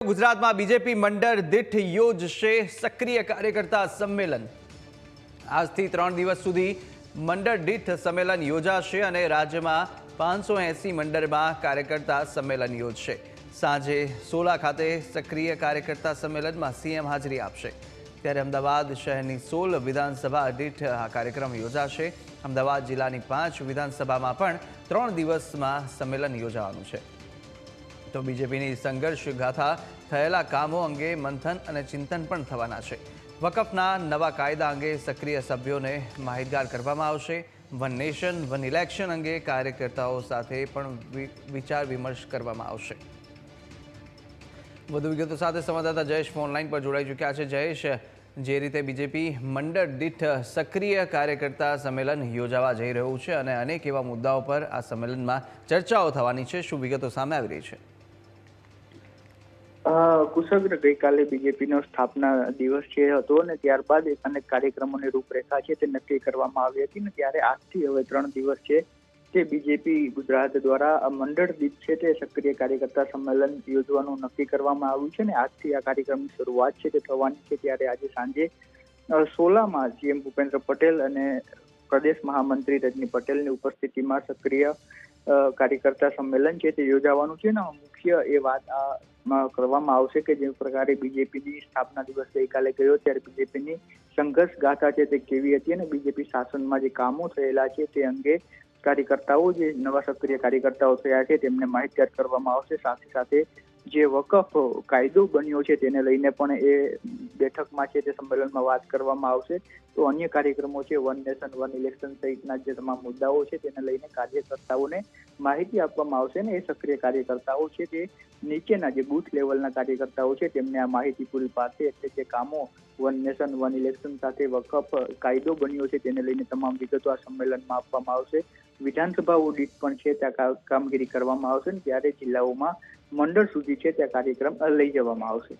ગુજરાતમાં બીજેપી મંડળ દીઠ યોજશે સક્રિય કાર્યકર્તા સંમેલન। આજથી 3 દિવસ સુધી મંડળ દીઠ સંમેલન યોજાશે અને રાજ્યમાં 580 મંડળમાં કાર્યકર્તા સંમેલન યોજશે। સાંજે સોલા ખાતે સક્રિય કાર્યકર્તા સંમેલનમાં સીએમ હાજરી આપશે। ત્યારે અમદાવાદ શહેરની 16 વિધાનસભા દીઠ આ કાર્યક્રમ યોજાશે। અમદાવાદ જિલ્લાની 5 વિધાનસભામાં પણ 3 દિવસમાં સંમેલન યોજાવાનું છે। તો બીજેપીની સંઘર્ષ ગાથા થયેલા કામો અંગે મંથન અને ચિંતન પણ થવાના છે। વકફના નવા કાયદા અંગે સક્રિય સભ્યોને માહિતગાર કરવામાં આવશે। વન નેશન વન ઇલેક્શન અંગે કાર્યકર્તાઓ સાથે પણ વિચાર વિમર્શ કરવામાં આવશે। વધુ વિગતો સાથે સંવાદદાતા જયેશ ઓનલાઈન પર જોડાઈ ચૂક્યા છે। જયેશ, જે રીતે બીજેપી મંડળ દીઠ સક્રિય કાર્યકર્તા સંમેલન યોજાવા જઈ રહ્યું છે અને અનેક એવા મુદ્દાઓ પર આ સંમેલનમાં ચર્ચાઓ થવાની છે, શું વિગતો સામે આવી રહી છે? કુશગ્ર ગઈકાલે બીજેપીનો સ્થાપના દિવસ જે હતો અને ત્યારબાદ અનેક કાર્યક્રમોની રૂપરેખા છે તે નક્કી કરવામાં આવી હતી ને ત્યારે આજથી હવે 3 દિવસ છે તે બીજેપી ગુજરાત દ્વારા મંડળ દીઠ છે તે સક્રિય કાર્યકર્તા સંમેલન યોજવાનું નક્કી કરવામાં આવ્યું છે ને આજથી આ કાર્યક્રમની શરૂઆત છે તે થવાની છે। ત્યારે આજે સાંજે સોલામાં સીએમ ભૂપેન્દ્ર પટેલ અને પ્રદેશ મહામંત્રી રજની પટેલની ઉપસ્થિતિમાં સક્રિય કાર્યકર્તા સંમેલન છે તે યોજાવાનું છે ને મુખ્ય એ વાત કરવામાં આવશે કે જે પ્રકારે બીજેપીની સ્થાપના દિવસ ગઈકાલે ગયો ત્યારે બીજેપીની સંઘર્ષ ગાથા છે તે કેવી હતી અને બીજેપી શાસનમાં જે કામો થયેલા છે તે અંગે કાર્યકર્તાઓ જે નવા સક્રિય કાર્યકર્તાઓ થયા છે તેમને માહિતગાર કરવામાં આવશે। સાથે સાથે જે વકફ કાયદો બન્યો છે તેને લઈને પણ એ બેઠકમાં છે તે સંમેલનમાં વાત કરવામાં આવશે। તો અન્ય કાર્યક્રમો છે વન નેશન વન ઇલેક્શન સહિતના જે તમામ મુદ્દાઓ છે તેને લઈને કાર્યકર્તાઓને માહિતી આપવામાં આવશે ને એ સક્રિય કાર્યકર્તાઓ છે તે નીચેના જે બૂથ લેવલના કાર્યકર્તાઓ છે તેમને આ માહિતી પૂરી પાડશે। એટલે જે કામો વન નેશન વન ઇલેક્શન સાથે વકફ કાયદો બન્યો છે તેને લઈને તમામ વિગતો આ સંમેલનમાં આપવામાં આવશે। વિધાનસભાઓ દીઠ પણ છે ત્યાં કામગીરી કરવામાં આવશે ને ત્યારે જિલ્લાઓમાં મંડળ સુધી છે ત્યાં કાર્યક્રમ લઈ જવામાં આવશે।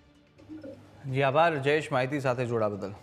જી આભાર જયેશ, માહિતી સાથે જોડા બદલ।